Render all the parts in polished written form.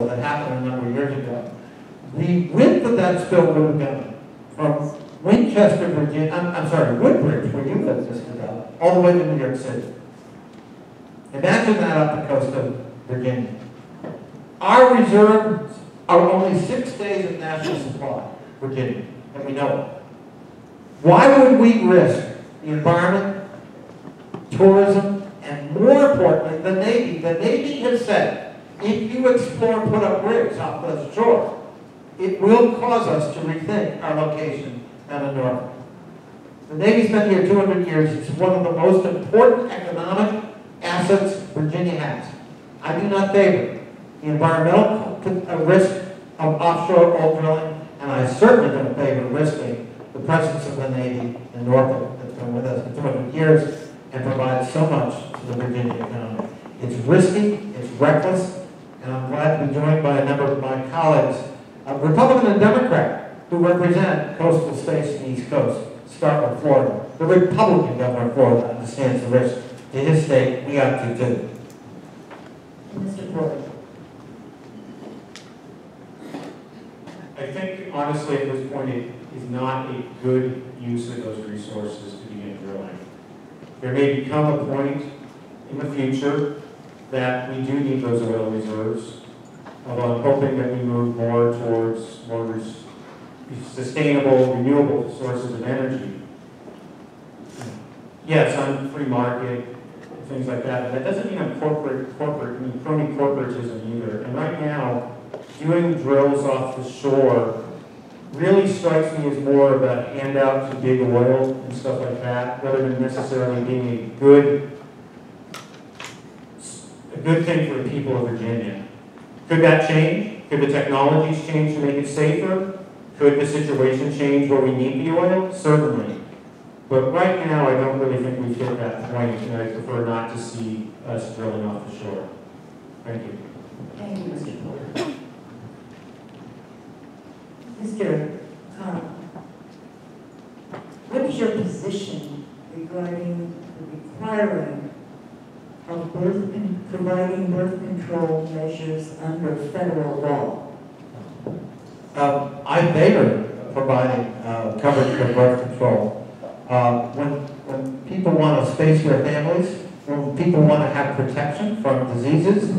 that happened a number of years ago. The width of that spill would have gone from Winchester, Virginia, I'm sorry, Woodbridge, where you live, Mr. Dove, all the way to New York City. Imagine that up the coast of Virginia. Our reserves are only 6 days of national supply, Virginia, and we know it. Why would we risk the environment, tourism, and more importantly, the Navy? The Navy has said, if you explore and put up rigs off the shore, it will cause us to rethink our location down in Norfolk. The Navy's been here 200 years. It's one of the most important economic assets Virginia has. I do not favor the environmental risk of offshore oil drilling, and I certainly don't favor risking the presence of the Navy in Norfolk that's been with us for 200 years and provides so much to the Virginia economy. It's risky, it's reckless, and I'm glad to be joined by a number of my colleagues, Republican and Democrat, who represent coastal states in the East Coast. Start with Florida. The Republican governor of Florida understands the risk to his state. We got to too. Mr. Porter. I think, honestly, at this point, it is not a good use of those resources to begin drilling. There may become a point in the future that we do need those oil reserves, although I'm hoping that we move more towards more sustainable, renewable sources of energy. Yes, on free market, things like that, but that doesn't mean I'm crony corporatism either. And right now, doing drills off the shore really strikes me as more of a handout to big oil and stuff like that, rather than necessarily being a good thing for the people of Virginia. Could that change? Could the technologies change to make it safer? Could the situation change where we need the oil? Certainly. But right now, I don't really think we've hit that point, and I prefer not to see us drilling off the shore. Thank you. Thank you, Mr. Porter. Mr. Connell, what is your position regarding the requiring of providing birth control measures under federal law? I favor providing coverage for birth control. When people want to space their families, when people want to have protection from diseases,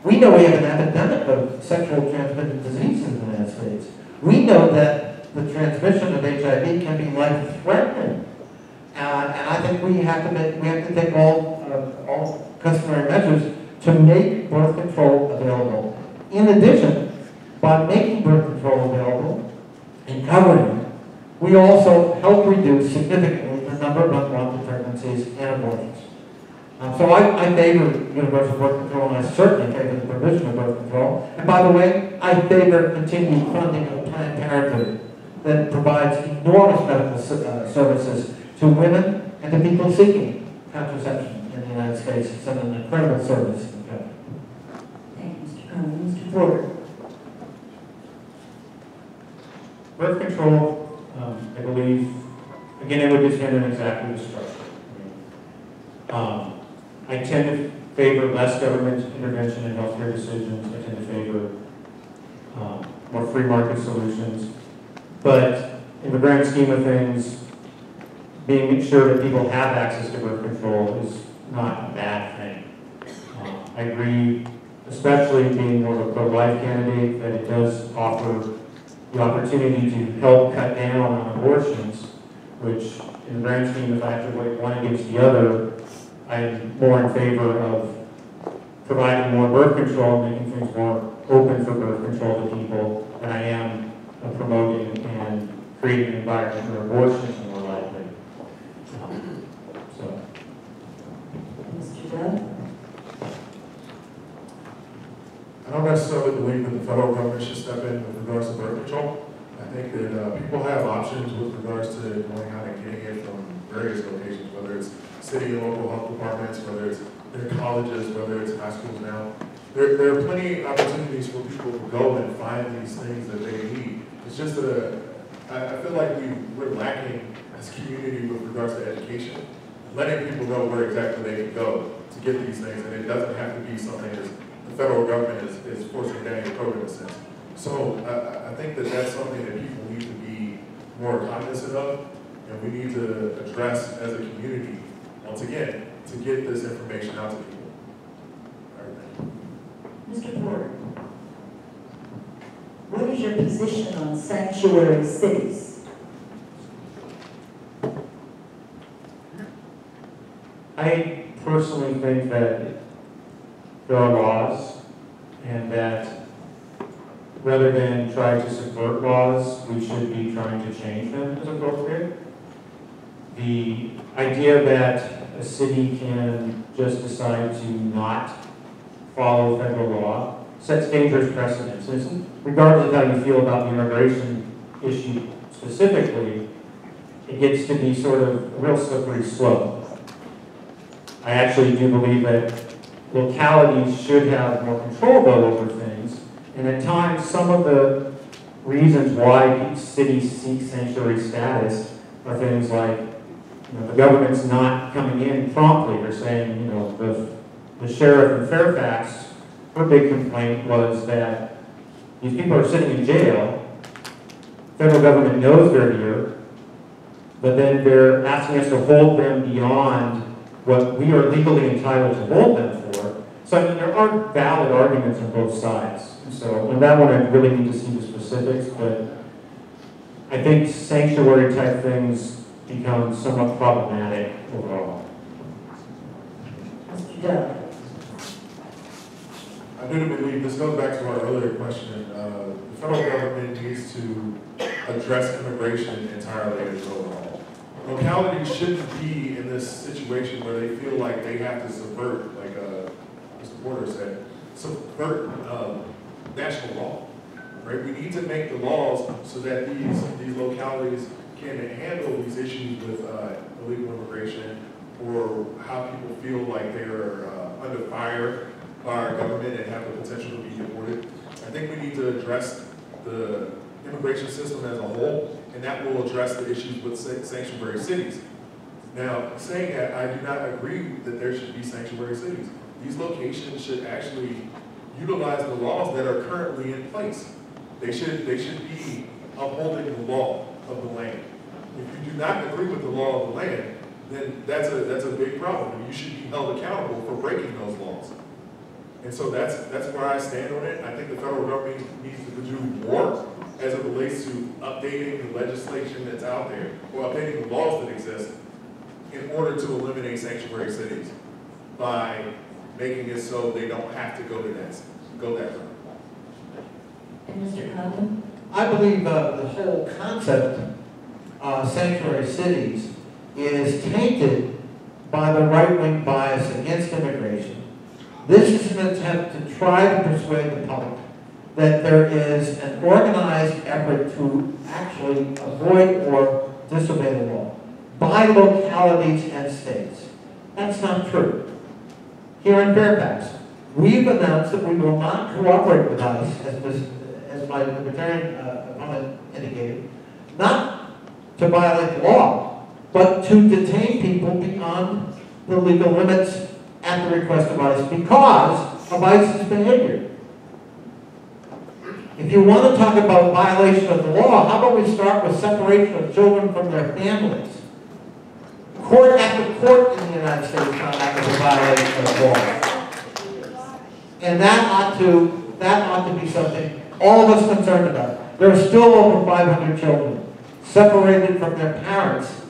we know we have an epidemic of sexually transmitted diseases in the United States. We know that the transmission of HIV can be life-threatening, and I think we have to take all customary measures to make birth control available. In addition, by making birth control available and covering it, we also help reduce significantly the number of unwanted pregnancies and abortions. So I favor universal birth control, and I certainly favor the provision of birth control. And by the way, I favor continued funding of Planned Parenthood that provides enormous medical services to women and to people seeking contraception in the United States. It's an incredible service in the country. Thank you, Mr. Connell. Mr. Porter. Birth control, I believe, again, it would depend on exactly the structure. I tend to favor less government intervention in healthcare decisions. I tend to favor more free market solutions. But in the grand scheme of things, being sure that people have access to birth control is not a bad thing. I agree, especially being more of a pro-life candidate, that it does offer the opportunity to help cut down on abortions, which in the grand scheme of factors, like one against the other, I'm more in favor of providing more birth control, making things more open for birth control to people, than I am promoting and creating an environment where abortions are more likely. So. Mr. Dove? I don't necessarily believe that the federal government should step in with regards to birth control. I think that people have options with regards to going out and getting it from various locations, whether it's city and local health departments, whether it's their colleges, whether it's high schools now. There are plenty of opportunities for people to go and find these things that they need. It's just I feel like we're lacking as a community with regards to education, letting people know where exactly they can go to get these things, and it doesn't have to be something as the federal government is forcing down your throat in a sense. So I think that that's something that people need to be more cognizant of, and we need to address as a community, once again, to get this information out to people. All right, thank you. Mr. Porter, what is your position on sanctuary cities? I personally think that there are laws, and that rather than try to subvert laws, we should be trying to change them as appropriate. The idea that a city can just decide to not follow federal law sets dangerous precedents. Regardless of how you feel about the immigration issue specifically, it gets to be sort of a real slippery slope. I actually do believe that localities should have more control though over things, and at times some of the reasons why cities seek sanctuary status are things like, the government's not coming in promptly. They're saying, the sheriff in Fairfax, her big complaint was that these people are sitting in jail, federal government knows they're here, but then they're asking us to hold them beyond what we are legally entitled to hold them for. So I mean, there are valid arguments on both sides. So on that one, I really need to see the specifics, but I think sanctuary type things become somewhat problematic overall. Mr. Dove. I do believe, this goes back to our earlier question, the federal government needs to address immigration entirely as overall. Localities shouldn't be in this situation where they feel like they have to subvert, like Mr. Porter said, subvert national law, right? We need to make the laws so that these localities can handle these issues with illegal immigration, or how people feel like they're under fire by our government and have the potential to be deported. I think we need to address the immigration system as a whole, and that will address the issues with sanctuary cities. Now, saying that, I do not agree that there should be sanctuary cities. These locations should actually utilize the laws that are currently in place. They should be upholding the law of the land. If you do not agree with the law of the land, then that's a big problem, and you should be held accountable for breaking those laws. And so that's where I stand on it. I think the federal government needs to do more as it relates to updating the legislation that's out there, or updating the laws that exist in order to eliminate sanctuary cities by making it so they don't have to go that route. And Mr. Condon? I believe the whole concept of sanctuary cities is tainted by the right-wing bias against immigration. This is an attempt to try to persuade the public that there is an organized effort to actually avoid or disobey the law by localities and states. That's not true. Here in Fairfax, we've announced that we will not cooperate with ICE, as my libertarian opponent indicated, not to violate the law, but to detain people beyond the legal limits at the request of ICE because of ICE's behavior. If you want to talk about violation of the law, how about we start with separation of children from their families? Court after court in the United States found that was a violation of the law. And that ought to be something all of us concerned about. There are still over 500 children separated from their parents.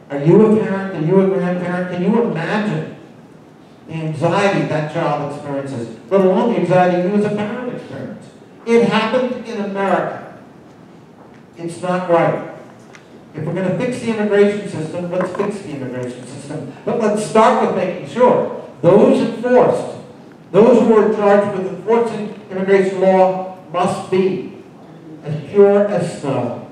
Are you a parent? Are you a grandparent? Can you imagine the anxiety that child experiences, let alone the anxiety you as a parent experience? It happened in America. It's not right. If we're going to fix the immigration system, let's fix the immigration system. But let's start with making sure those who are charged with enforcing immigration law must be as pure as snow.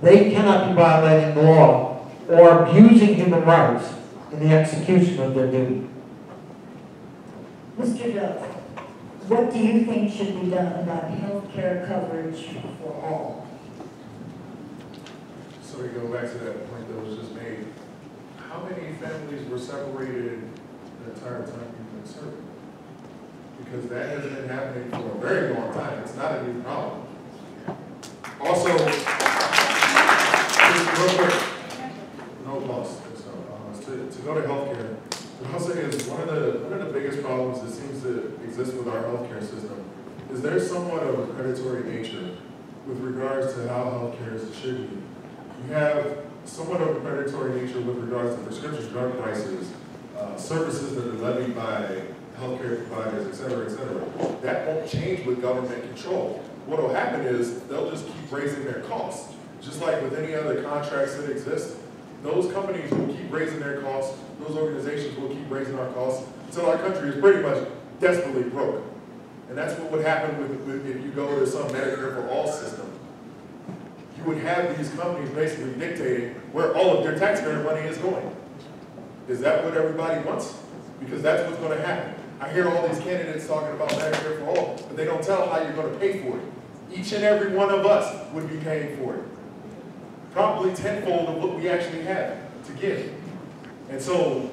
They cannot be violating the law or abusing human rights in the execution of their duty. Mr. Dove, what do you think should be done about health care coverage for all? So we go back to that point that was just made. How many families were separated the entire time you've been serving? because that has been happening for a very long time. It's not a new problem. Also, just real quick, no loss. So, to go to healthcare, what I'll say is one of the biggest problems that seems to exist with our healthcare system is there's somewhat of a predatory nature with regards to how healthcare is distributed. You have somewhat of a predatory nature with regards to prescription drug prices, services that are levied by healthcare providers, et cetera, et cetera. That won't change with government control. What will happen is they'll just keep raising their costs. Just like with any other contracts that exist, those companies will keep raising their costs, those organizations will keep raising our costs until our country is pretty much desperately broke. And that's what would happen with if you go to some Medicare for All system. You would have these companies basically dictating where all of their taxpayer money is going. Is that what everybody wants? Because that's what's going to happen. I hear all these candidates talking about Medicare for All, but they don't tell how you're going to pay for it. Each and every one of us would be paying for it. Probably tenfold of what we actually have to give. And so,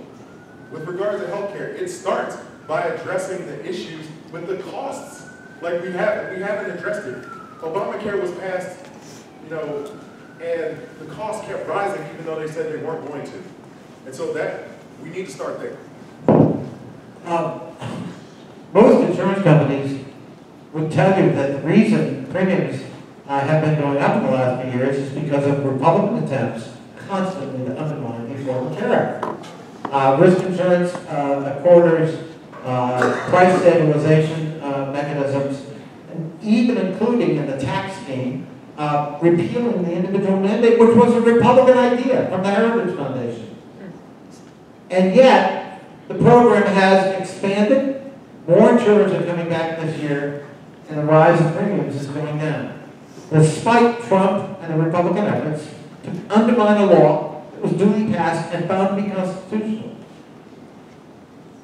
with regard to healthcare, it starts by addressing the issues with the costs. Like we haven't addressed it. Obamacare was passed, and the costs kept rising even though they said they weren't going to. And so we need to start there. Most insurance companies would tell you that the reason premiums have been going up in the last few years is because of Republican attempts constantly to undermine the Affordable Care Act. Risk insurance, quarters, price stabilization mechanisms, and even including in the tax scheme, repealing the individual mandate, which was a Republican idea from the Heritage Foundation. And yet, the program has expanded, more insurers are coming back this year, and the rise in premiums is going down. Despite Trump and the Republican efforts to undermine a law that was duly passed and found to be constitutional.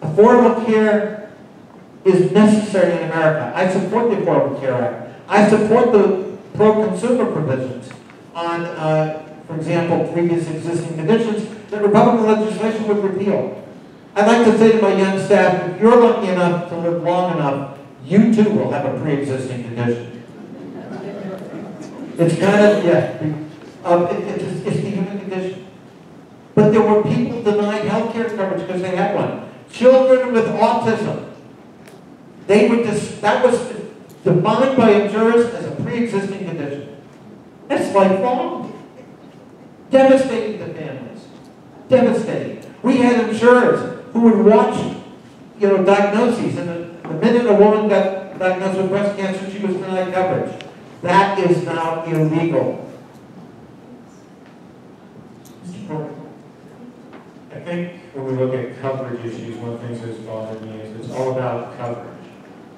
Affordable care is necessary in America. I support the Affordable Care Act. I support the pro-consumer provisions on, for example, previous existing conditions that Republican legislation would repeal. I'd like to say to my young staff, if you're lucky enough to live long enough, you too will have a pre-existing condition. It's kind of, it's the human condition. But there were people denied health care coverage because they had one. Children with autism. That was defined by insurers as a pre-existing condition. That's lifelong. Devastating to families. Devastating. We had insurers who would watch, diagnoses, and the minute a woman got diagnosed with breast cancer, she was denied coverage. That is now illegal. Mr. Porter. I think when we look at coverage issues, one of the things that's bothered me is it's all about coverage.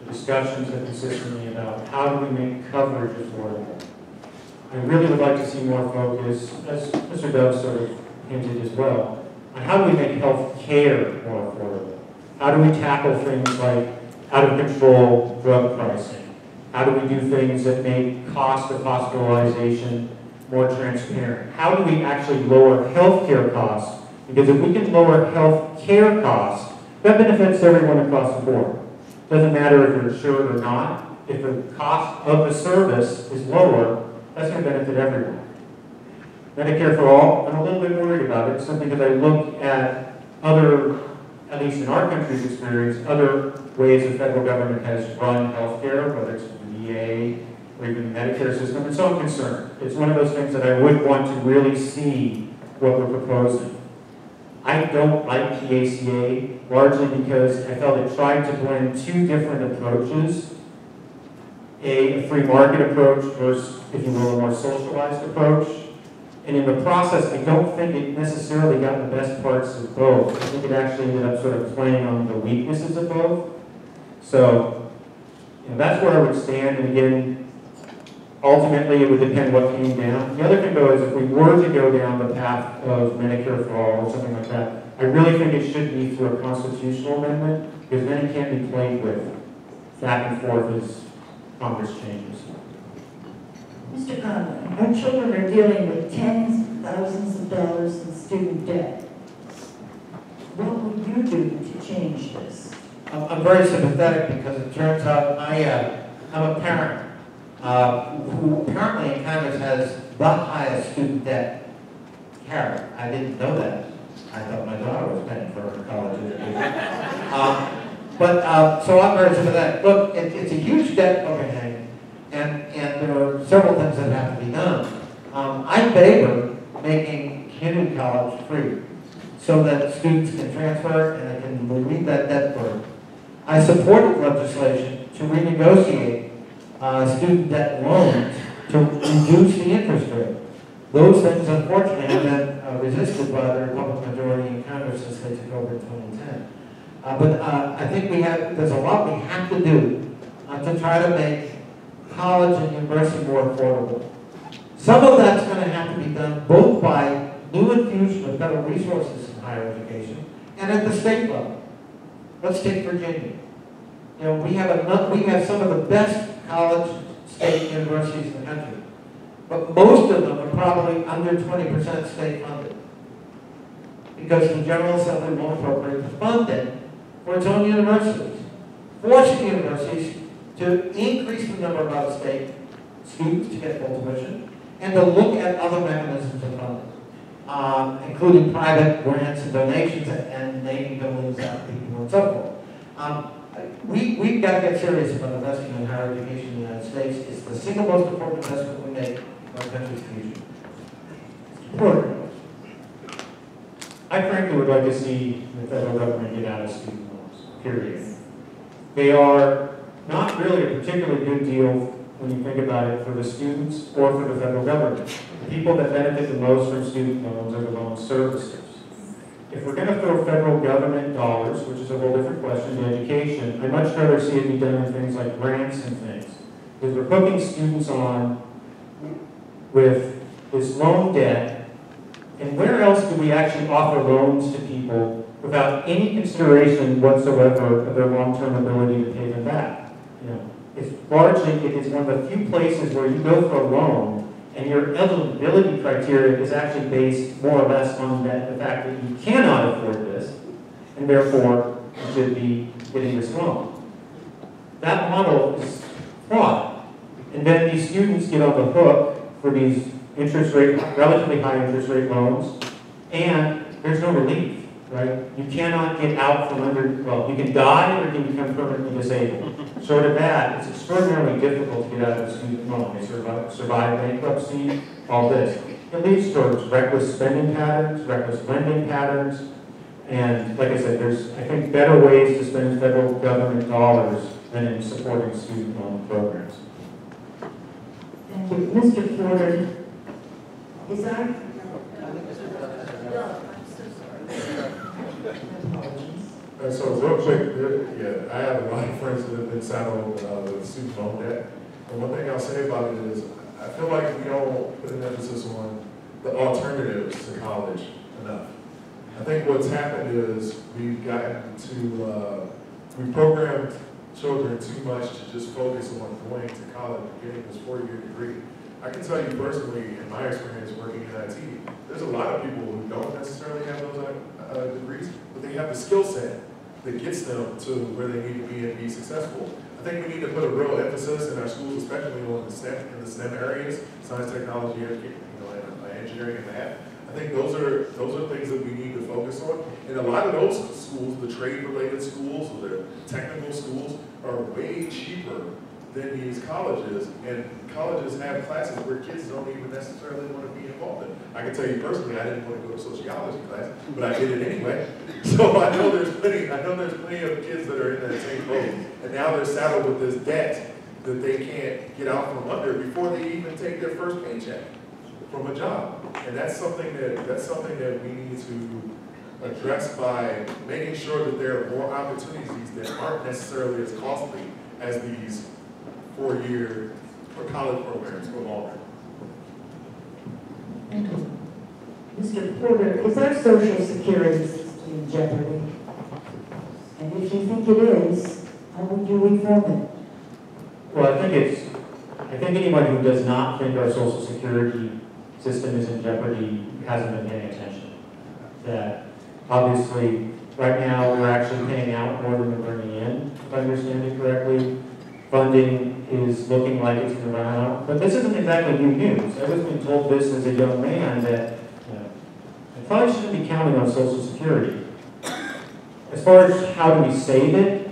The discussions are consistently about how do we make coverage affordable. I really would like to see more focus, as Mr. Dove sort of hinted as well, on how do we make health care more affordable? How do we tackle things like out-of-control drug pricing? How do we do things that make cost of hospitalization more transparent? How do we actually lower health care costs? Because if we can lower health care costs, that benefits everyone across the board. Doesn't matter if you're insured or not. If the cost of the service is lower, that's going to benefit everyone. Medicare for All, I'm a little bit worried about it simply because I look at other, at least in our country's experience, other ways the federal government has run healthcare, whether it's the VA or even the Medicare system, and so I'm concerned. It's one of those things that I would want to really see what we're proposing. I don't like the ACA, largely because I felt it tried to blend two different approaches. A free market approach versus, if you will, a more socialized approach. And in the process, I don't think it necessarily got the best parts of both. I think it actually ended up sort of playing on the weaknesses of both. So, that's where I would stand. And again, ultimately, it would depend what came down. The other thing, though, is if we were to go down the path of Medicare for All or something like that, I really think it should be through a constitutional amendment, because then it can't be played with back and forth as Congress changes. Mr. Conley, our children are dealing with tens of thousands of dollars in student debt. What will you do to change this? I'm very sympathetic because it turns out I'm a parent who apparently in Congress has the highest student debt carry. I didn't know that. I thought my daughter was paying for her college education. So I'm very sympathetic. Look, it's a huge debt overhang, and there are several things that have to be done. I favor making community college free so that students can transfer and they can relieve that debt burden. I supported legislation to renegotiate student debt loans to reduce the interest rate. Those things, unfortunately, have been resisted by the Republican majority in Congress since they took over in 2010. I think there's a lot we have to do to try to make college and university more affordable. Some of that's going to have to be done both by new infusion of federal resources in higher education and at the state level. Let's take Virginia. You know, we have some of the best college state universities in the country, but most of them are probably under 20% state funded because the General Assembly won't appropriate the funding for its own universities, forcing universities to increase the number of out-of-state students to get full tuition and to look at other mechanisms of funding, including private grants and donations and naming buildings after people and so forth. We've got to get serious about investing in higher education in the United States. It's the single most important investment we make in our country's future. Support. I frankly would like to see the federal government get out of student loans, period. They are not really a particularly good deal when you think about it for the students or for the federal government. The people that benefit the most from student loans are the loan servicers. If we're going to throw federal government dollars, which is a whole different question, to education, I'd much rather see it be done in things like grants and things. Because we're hooking students on with this loan debt, and where else do we actually offer loans to people without any consideration whatsoever of their long-term ability to pay them back? You know, it is one of the few places where you go for a loan and your eligibility criteria is actually based more or less on the fact that you cannot afford this, and therefore you should be getting this loan. That model is flawed. And then these students get on the hook for these relatively high interest rate loans, and there's no relief, right? You cannot get out from under, well, you can die or you can become permanently disabled. Short of that, it's extraordinarily difficult to get out of a student loan. They survive bankruptcy, all this. It leads towards reckless spending patterns, reckless lending patterns, and like I said, there's, I think, better ways to spend federal government dollars than in supporting student loan programs. Thank you. Mr. Porter, is our... So real quick, I have a lot of friends that have been saddled with student loan debt. And one thing I'll say about it is, I feel like we don't put an emphasis on the alternatives to college enough. I think what's happened is we've gotten to, we programmed children too much to just focus on going to college and getting this 4-year degree. I can tell you personally, in my experience working in IT, there's a lot of people who don't necessarily have those degrees, but they have the skill set that gets them to where they need to be and be successful. I think we need to put a real emphasis in our schools, especially on the STEM areas, science, technology, and engineering and math. I think those are things that we need to focus on. And a lot of those schools, the trade-related schools or the technical schools, are way cheaper than these colleges. And colleges have classes where kids don't even necessarily want to be involved in. I can tell you personally, I didn't want to go to sociology class, but I did it anyway. So I know there's plenty of kids that are in that same boat. And now they're saddled with this debt that they can't get out from under before they even take their first paycheck from a job. And that's something that we need to address by making sure that there are more opportunities that aren't necessarily as costly as these 4-year or college programs or longer. Thank you. Mr. Porter, is our Social Security system in jeopardy? And if you think it is, how would you reform it? Well, I think anyone who does not think our Social Security system is in jeopardy hasn't been paying attention. That obviously Right now, we're actually paying out more than we're bringing in, if I understand it correctly. Funding is looking like it's going to run out, but this isn't exactly new news. I was being told this as a young man that I probably shouldn't be counting on Social Security. As far as how do we save it,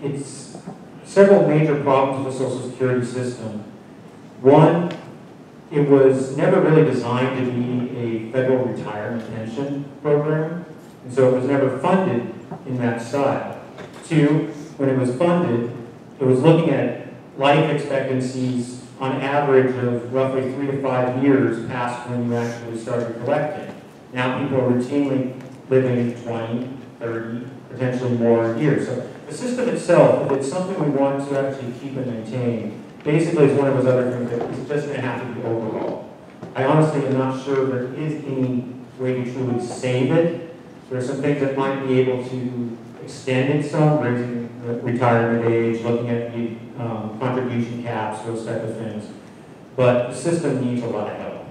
it's several major problems with the Social Security system. One, it was never really designed to be a federal retirement pension program, and so it was never funded in that style. Two, when it was funded, it was looking at life expectancies on average of roughly 3 to 5 years past when you actually started collecting. Now people are routinely living 20, 30, potentially more years. So the system itself, if it's something we want to actually keep and maintain, basically is one of those other things that is just going to have to be overhauled. I honestly am not sure there is any way to truly save it. There are some things that might be able to extend it some, raising the retirement age, looking at the contribution caps, those type of things. But the system needs a lot of help.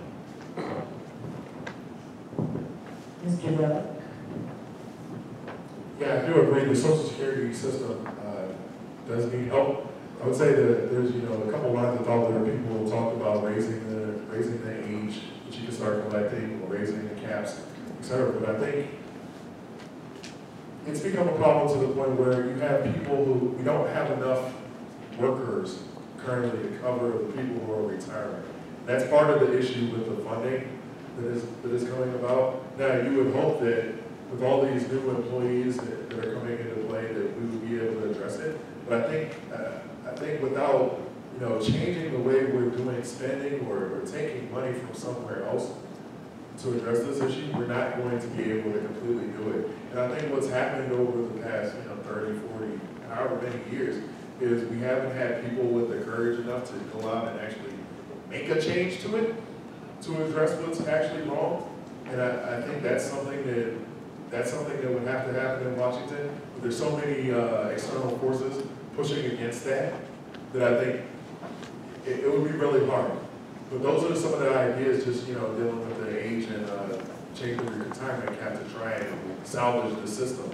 Mr. Dove? Yeah, I do agree. The Social Security system does need help. I would say that there's a couple lines of thought there. People talk about raising the age that you can start collecting, or raising the caps, etc. But I think it's become a problem to the point where you have people who we don't have enough workers currently to cover the people who are retiring. That's part of the issue with the funding that is coming about. Now, you would hope that with all these new employees that are coming into play, that we would be able to address it. But I think without changing the way we're doing spending or taking money from somewhere else to address this issue, we're not going to be able to completely do it. And I think what's happened over the past 30, 40, however many years is we haven't had people with the courage enough to go out and actually make a change to it, to address what's actually wrong. And I think that's something that would have to happen in Washington. But there's so many external forces pushing against that I think it would be really hard. But those are some of the ideas, just dealing with the age and changing the retirement cap to try and salvage the system.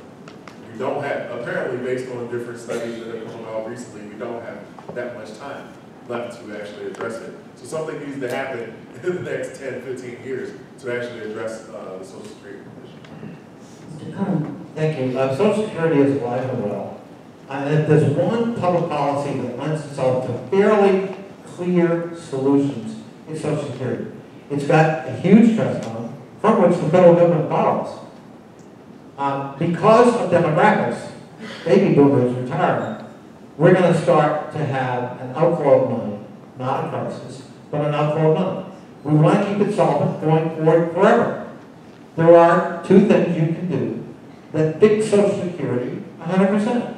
We don't have, apparently based on different studies that have come out recently, we don't have that much time left to actually address it. So something needs to happen in the next 10, 15 years to actually address the Social Security Commission. Mr. Cohen? Thank you. Social Security is alive and well. And if there's one public policy that lends itself to fairly clear solutions, it's Social Security. It's got a huge trust fund from which the federal government borrows. Because of demographics, baby boomers retiring, we're going to start to have an outflow of money, not a crisis, but an outflow of money. We want to keep it solvent going forward forever. There are two things you can do that fix Social Security 100%.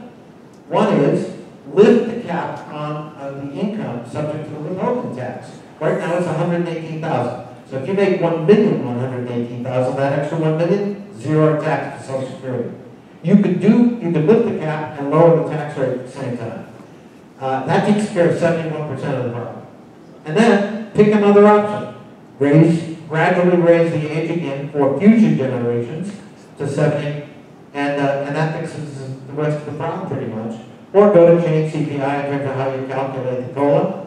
One is lift the cap on the income subject to the withholding tax. Right now it's $118,000. So if you make $1,118,000, that extra $1 million, zero tax to Social Security. You could lift the cap and lower the tax rate at the same time. That takes care of 71% of the problem. And then pick another option. Gradually raise the age again for future generations to 70, and that fixes the rest of the problem pretty much. Or go to change CPI in terms of how you calculate the COLA,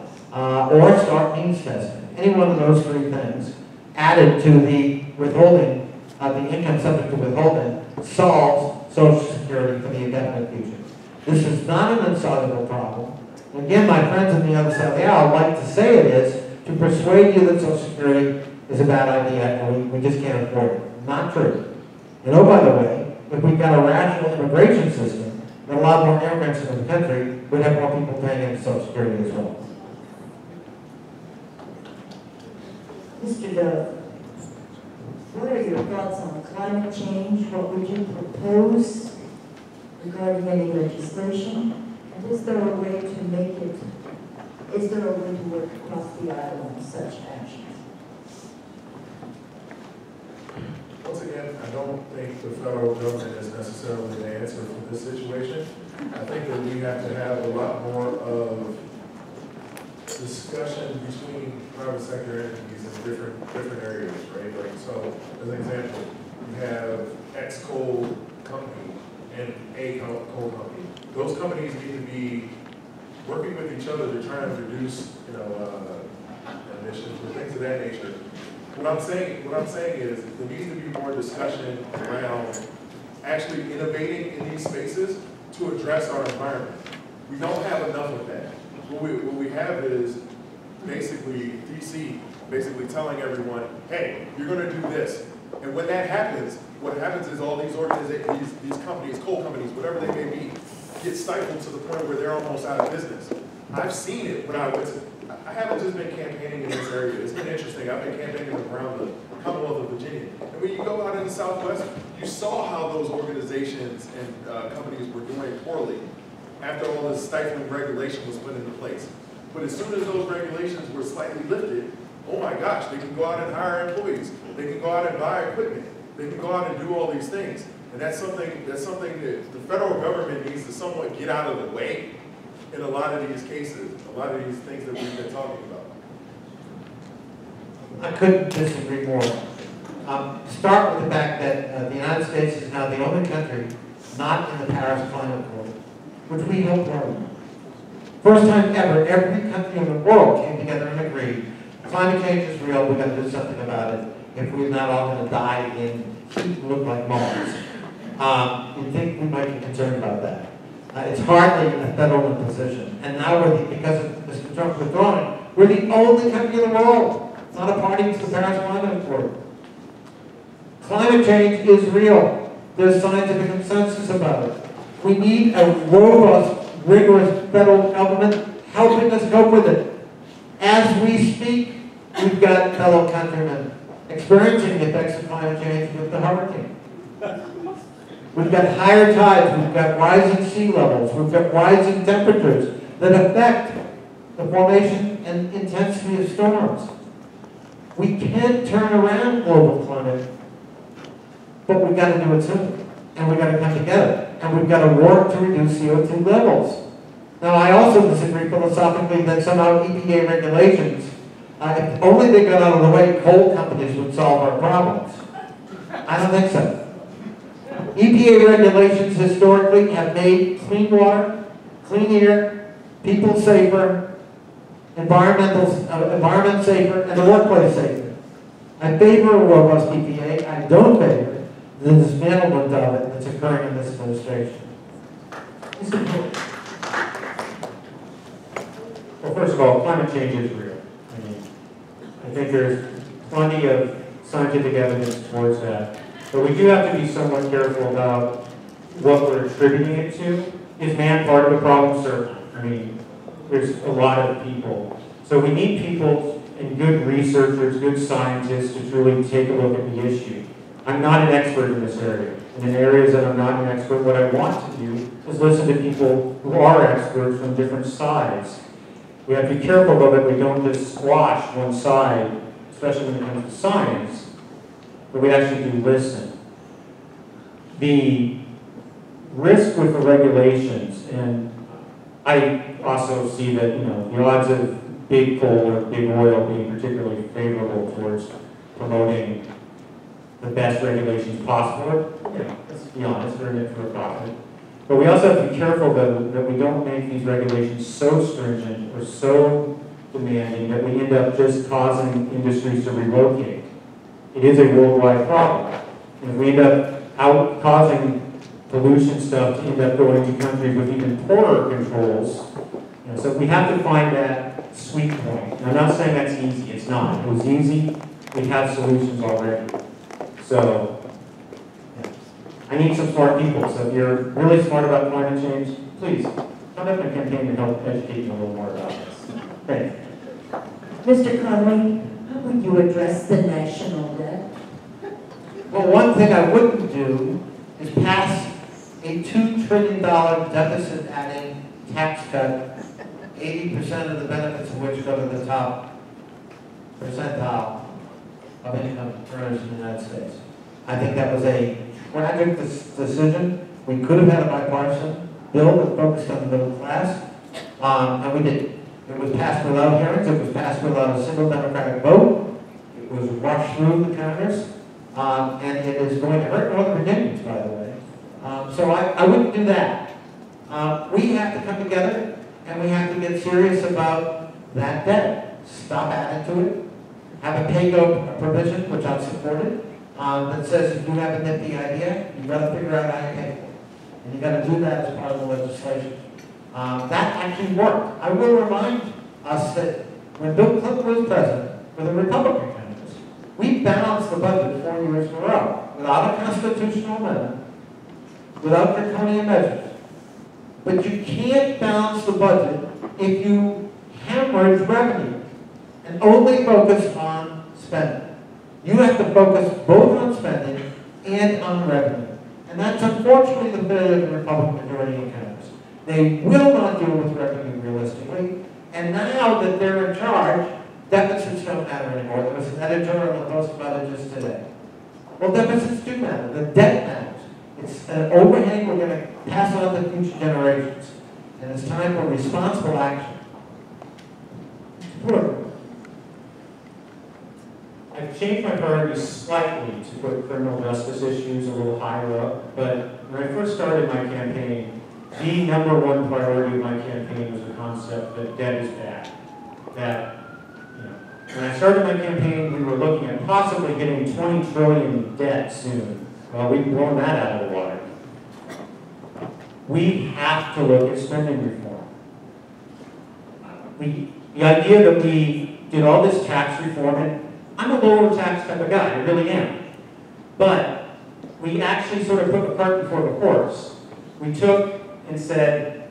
or start means testing. Any one of those three things added to the withholding, the income subject to withholding, solves Social Security for the indefinite future. This is not an insoluble problem. And again, my friends on the other side of the aisle like to say it is to persuade you that Social Security is a bad idea and we just can't afford it. Not true. And oh, by the way, if we've got a rational immigration system and a lot more immigrants in the country, we'd have more people paying into Social Security as well. Mr. Dove, what are your thoughts on climate change? What would you propose regarding any legislation? And is there a way to work across the aisle on such actions? Once again, I don't think the federal government is necessarily the answer for this situation. I think that we have to have a lot more of discussion between private sector entities in different areas, right? Like, so, as an example, you have ex-coal company and a coal company. Those companies need to be working with each other to try and reduce, emissions and things of that nature. What I'm saying is there needs to be more discussion around actually innovating in these spaces to address our environment. We don't have enough of that. What we have is basically DC basically telling everyone, hey, you're going to do this. And when that happens, what happens is all these organizations, these companies, coal companies, whatever they may be, get stifled to the point where they're almost out of business. I've seen it when I haven't just been campaigning in this area. It's been interesting. I've been campaigning around the Commonwealth of Virginia. And when you go out in the Southwest, you saw how those organizations and companies were doing poorly after all this stifling regulation was put into place. But as soon as those regulations were slightly lifted, oh my gosh, they can go out and hire employees. They can go out and buy equipment. They can go out and do all these things. And that's something that the federal government needs to somewhat get out of the way in a lot of these cases, a lot of these things that we've been talking about. I couldn't disagree more. Start with the fact that the United States is now the only country not in the Paris Climate Accord, which we helped run. First time ever, every country in the world came together and agreed, climate change is real, we've got to do something about it. If we're not all going to die in heat and look like Mars. You'd think we might be concerned about that. It's hardly a federal position. And now because of Mr. Trump withdrawing, we're the only country in the world not a party to the Paris Climate Accord. Climate change is real. There's scientific consensus about it. We need a robust, rigorous federal government helping us cope with it. As we speak, we've got fellow countrymen experiencing the effects of climate change with the hurricane. We've got higher tides, we've got rising sea levels, we've got rising temperatures that affect the formation and intensity of storms. We can't turn around global climate, but we've got to do it soon. And we've got to come together. And we've got to work to reduce CO2 levels. Now, I also disagree philosophically that somehow EPA regulations, if only they got out of the way, coal companies would solve our problems. I don't think so. EPA regulations historically have made clean water, clean air, people safer, environment safer, and the workplace safer. I favor a robust EPA. I don't favor the dismantlement of it that's occurring in this administration. Well, first of all, climate change is real. I think there's plenty of scientific evidence towards that. But we do have to be somewhat careful about what we're attributing it to. Is man part of the problem? Certainly. There's a lot of people. So we need people and good researchers, good scientists to truly take a look at the issue. I'm not an expert in this area. And in areas that I'm not an expert, what I want to do is listen to people who are experts from different sides. We have to be careful, though, that we don't just squash one side, especially when it comes to science, but we actually do listen. The risk with the regulations, and I also see that, the odds of big coal or big oil being particularly favorable towards promoting the best regulations possible. Let's be honest, they're in it for a profit. But we also have to be careful that we don't make these regulations so stringent or so demanding that we end up just causing industries to relocate. It is a worldwide problem. And if we end up causing pollution stuff to end up going to countries with even poorer controls, so we have to find that sweet point. And I'm not saying that's easy. It's not. If it was easy, we'd have solutions already. So I need some smart people. So if you're really smart about climate change, please come up in a campaign to help educate you a little more about this. Thank you. Mr. Conley, how would you address the national debt? Well, one thing I wouldn't do is pass a $2 trillion deficit adding tax cut, 80% of the benefits of which go to the top percentile of income earners in the United States. I think that was a tragic decision. We could have had a bipartisan bill that focused on the middle class, and we didn't. It was passed without hearings. It was passed without a single Democratic vote. It was rushed through the Congress, and it is going to hurt Northern Virginians, by the way. So I wouldn't do that. We have to come together and we have to get serious about that debt. Stop adding to it. Have a pay-go provision, which I've supported, that says if you have a nifty idea, you've got to figure out how you pay for it. And you've got to do that as part of the legislation. That actually worked. I will remind us that when Bill Clinton was president, with a Republican candidate, we balanced the budget 4 years in a row without a constitutional amendment, without draconian measures. But you can't balance the budget if you hemorrhage revenue and only focus on spending. You have to focus both on spending and on revenue. And that's unfortunately the failure of the Republican majority in Congress. They will not deal with revenue realistically. And now that they're in charge, deficits don't matter anymore. There was an editorial in the Post about it just today. Well, deficits do matter. The debt matters. It's an overhang we're going to pass on to future generations. And it's time for responsible action. I've changed my priorities slightly to put criminal justice issues a little higher up, but when I first started my campaign, the number one priority of my campaign was the concept that debt is bad. That, when I started my campaign, we were looking at possibly hitting 20 trillion in debt soon. Well, we've blown that out of the water. We have to look at spending reform. The idea that we did all this tax reform, and I'm a lower tax type of guy, I really am. But we actually sort of put the cart before the horse. We took and said,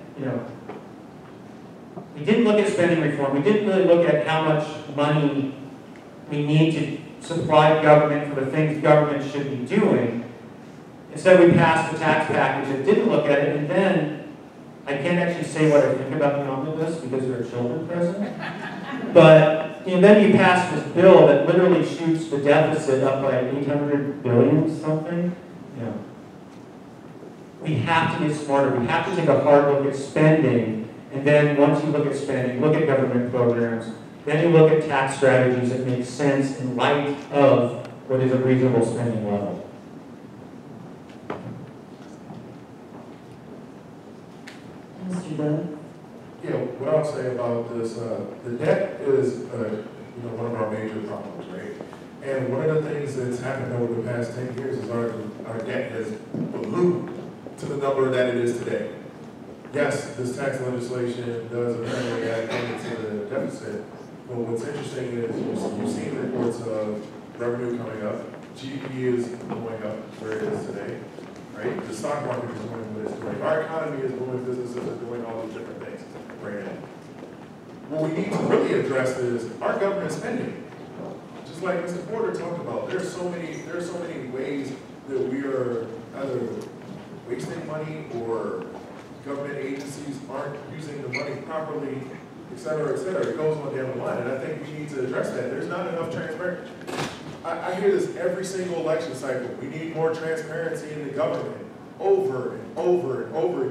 we didn't look at spending reform. We didn't really look at how much money we need to supply government for the things government should be doing. Instead, we passed the tax package that didn't look at it, and then I can't actually say what I think about the omnibus because there are children present. But then you pass this bill that literally shoots the deficit up by 800 billion something. We have to get smarter. We have to take a hard look at spending, and then once you look at spending, look at government programs, then you look at tax strategies that make sense in light of what is a reasonable spending level. Mr. Dunn? Yeah, what I'll say about this, the debt is, one of our major problems, right? And one of the things that's happened over the past 10 years is our debt has ballooned to the number that it is today. Yes, this tax legislation does apparently add money to the deficit, but what's interesting is you've seen reports of revenue coming up, GDP is going up where it is today, right? The stock market is doing what it's doing. Our economy is doing, businesses are doing all these different things right now. What we need to really address is our government spending. Just like Mr. Porter talked about, there are so many ways that we are either wasting money or government agencies aren't using the money properly, et cetera, et cetera. It goes on down the line, and I think we need to address that. There's not enough transparency. I hear this every single election cycle. We need more transparency in the government over and over and over again.